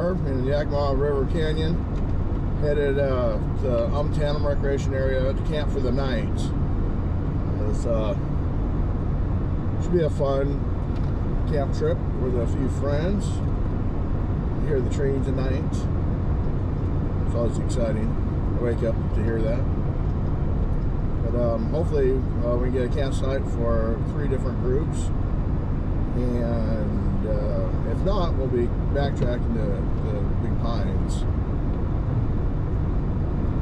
car in the Yakima River Canyon, headed to Tanum Recreation Area to camp for the night. This should be a fun camp trip with a few friends. You hear the train tonight. It's always exciting. I wake up to hear that. But hopefully we can get a campsite for 3 different groups. And if not, we'll be backtracking to the Big Pines.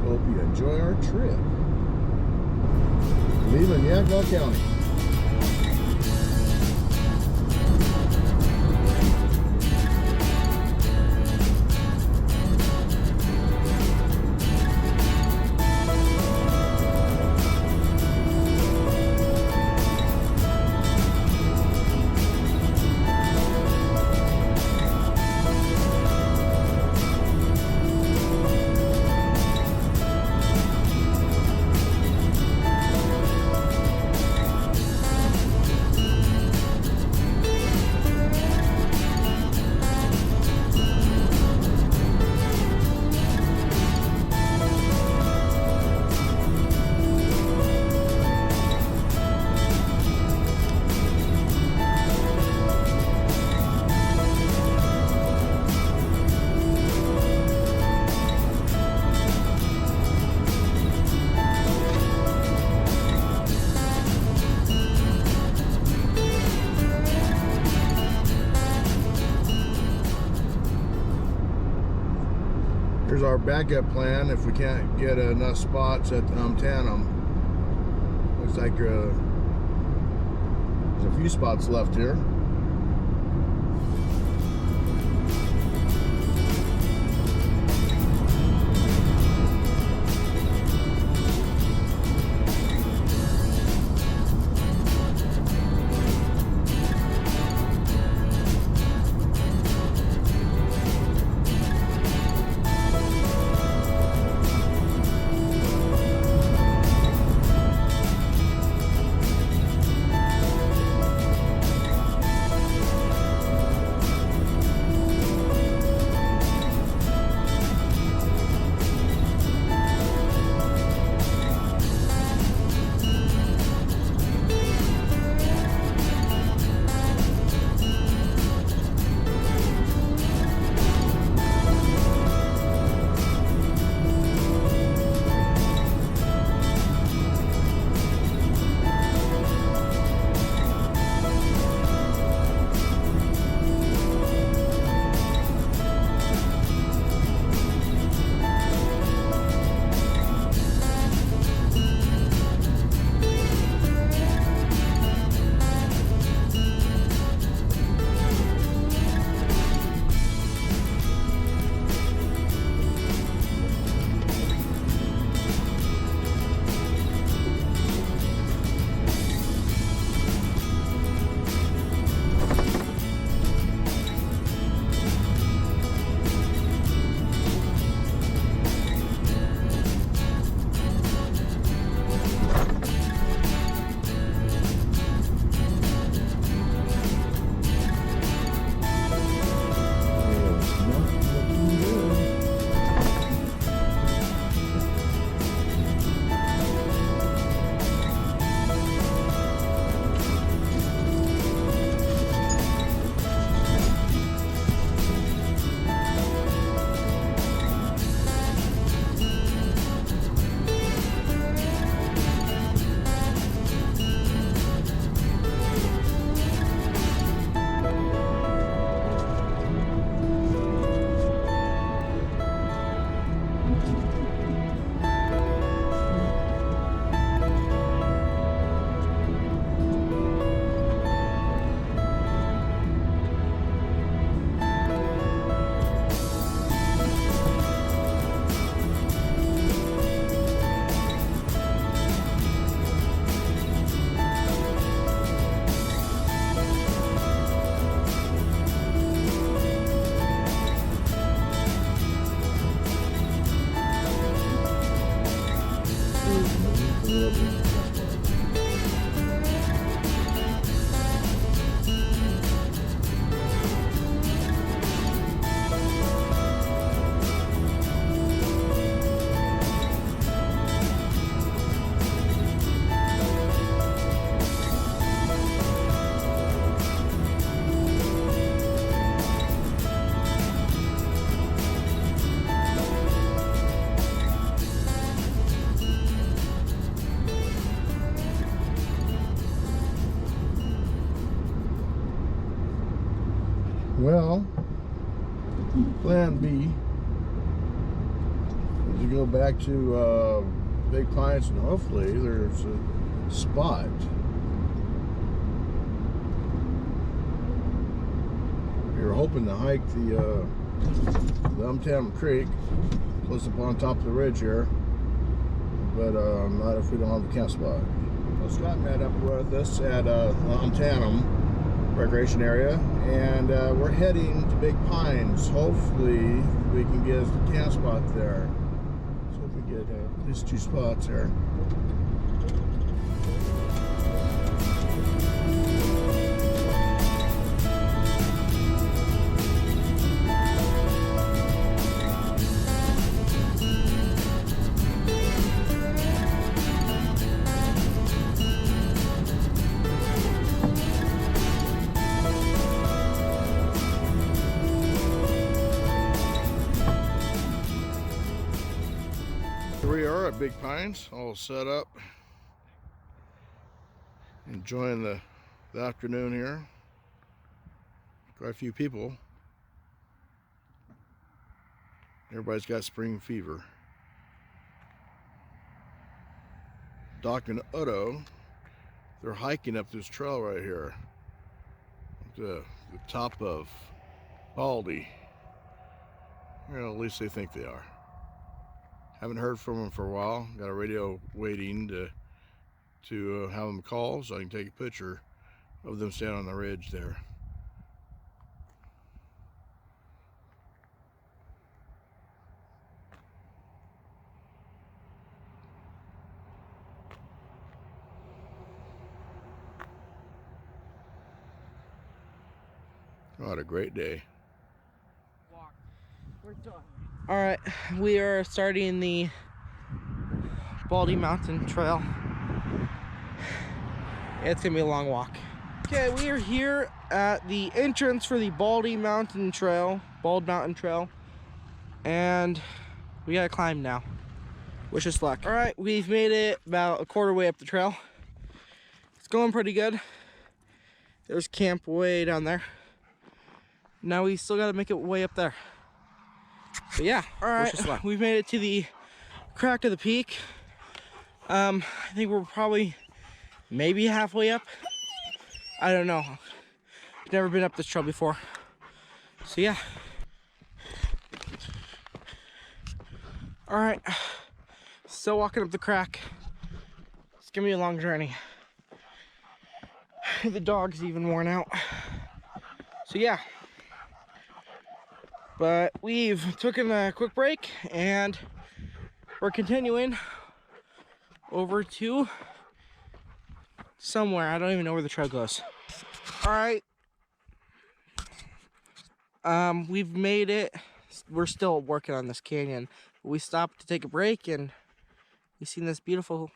Hope you enjoy our trip. Leaving Yakima County. Here's our backup plan if we can't get enough spots at Tanum. Looks like there's a few spots left here. Well, plan B is to go back to Big Pines, and hopefully there's a spot. We were hoping to hike the Umtam Creek, close up on top of the ridge here, but not if we don't have a camp spot. Well, Scott met up with us at Umtam recreation area, and we're heading to Big Pines. Hopefully we can get a camp spot there. So if we get at least 2 spots there. Here we are at Big Pines, all set up, enjoying the afternoon here. Quite a few people. Everybody's got spring fever. Doc and Otto, they're hiking up this trail right here, the top of Baldy. Well, at least they think they are. Haven't heard from them for a while. Got a radio waiting to have them call so I can take a picture of them standing on the ridge there. What a great day. We're done. All right, we are starting the Baldy Mountain Trail. It's gonna be a long walk. Okay, we are here at the entrance for the Baldy Mountain Trail, Bald Mountain Trail, and we gotta climb now. Wish us luck. All right, we've made it about a quarter way up the trail. It's going pretty good. There's camp way down there. Now we still gotta make it way up there. But yeah, all right, we've made it to the crack of the peak. I think we're probably maybe halfway up. I don't know. Never been up this trail before. So yeah. All right, still walking up the crack. It's gonna be a long journey. The dog's even worn out. So yeah. But we've taken a quick break and we're continuing over to somewhere. I don't even know where the trail goes. All right. We've made it. We're still working on this canyon. We stopped to take a break and we've seen this beautiful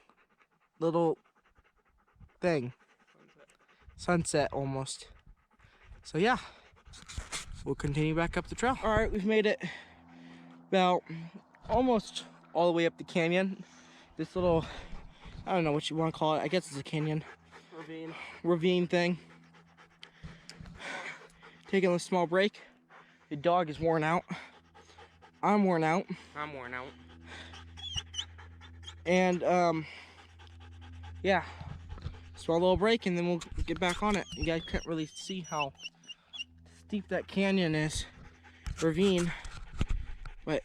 little thing. Sunset almost. So yeah. We'll continue back up the trail. All right, we've made it about almost all the way up the canyon. This little, I don't know what you want to call it. I guess it's a canyon. Ravine thing. Taking a small break. The dog is worn out. I'm worn out. And yeah, small little break and then we'll get back on it. You guys can't really see how steep that canyon is, ravine, but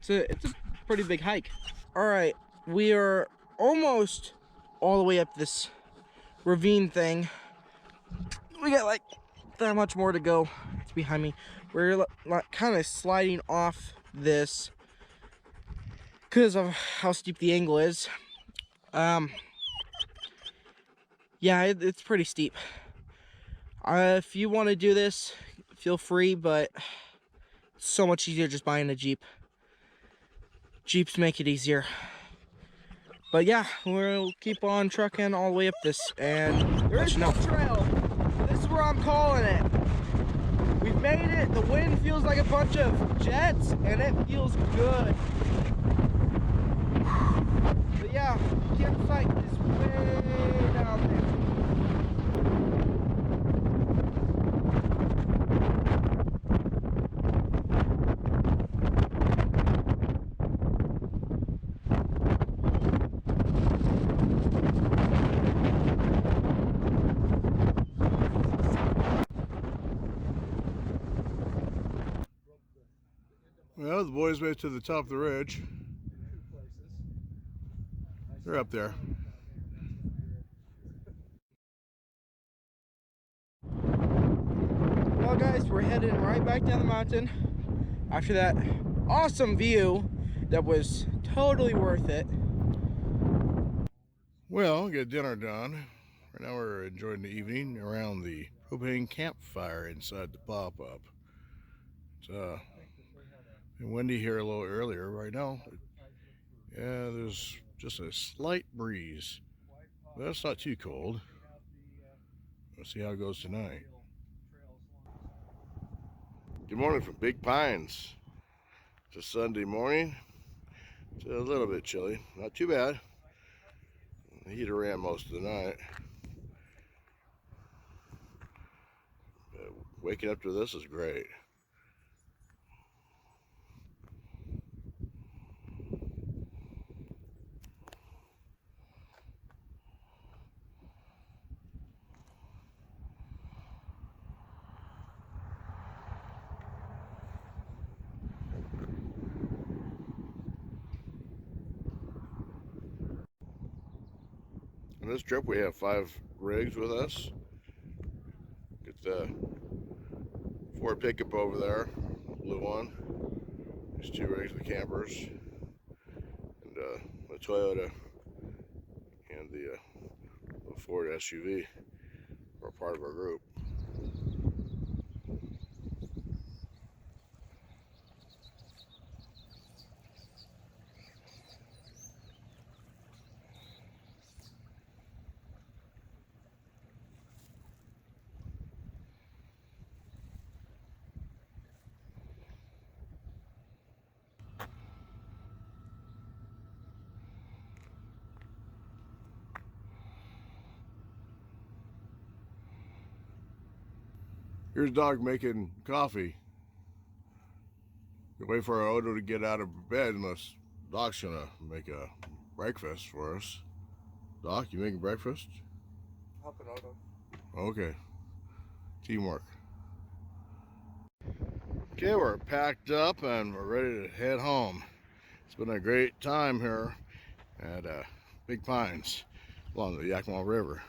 it's a pretty big hike. All right, we are almost all the way up this ravine thing. We got like that much more to go. It's behind me. We're like kind of sliding off this because of how steep the angle is. Yeah, it's pretty steep. If you want to do this, feel free, but it's so much easier just buying a Jeep. Jeeps make it easier. But yeah, we'll keep on trucking all the way up this and there is no trail. This is where I'm calling it. We've made it. The wind feels like a bunch of jets and it feels good. But yeah, campsite is way down there. Well, the boys made it to the top of the ridge. They're up there. Well, guys, we're heading right back down the mountain after that awesome view that was totally worth it. Well, get dinner done. Right now we're enjoying the evening around the propane campfire inside the pop-up. It's been windy here a little earlier. Right now, yeah, there's just a slight breeze, but it's not too cold. We'll see how it goes tonight. Good morning from Big Pines. It's a Sunday morning. It's a little bit chilly, not too bad. The heater ran most of the night. Waking up to this is great. On this trip we have 5 rigs with us. Get the Ford pickup over there, blue one. There's 2 rigs with campers, and the Toyota and the Ford SUV are part of our group. Here's Dog making coffee. We wait for our Odo to get out of bed unless Doc's gonna make a breakfast for us. Doc, you making breakfast? Helping Odo. Okay. Teamwork. Okay, we're packed up and we're ready to head home. It's been a great time here at Big Pines along the Yakima River.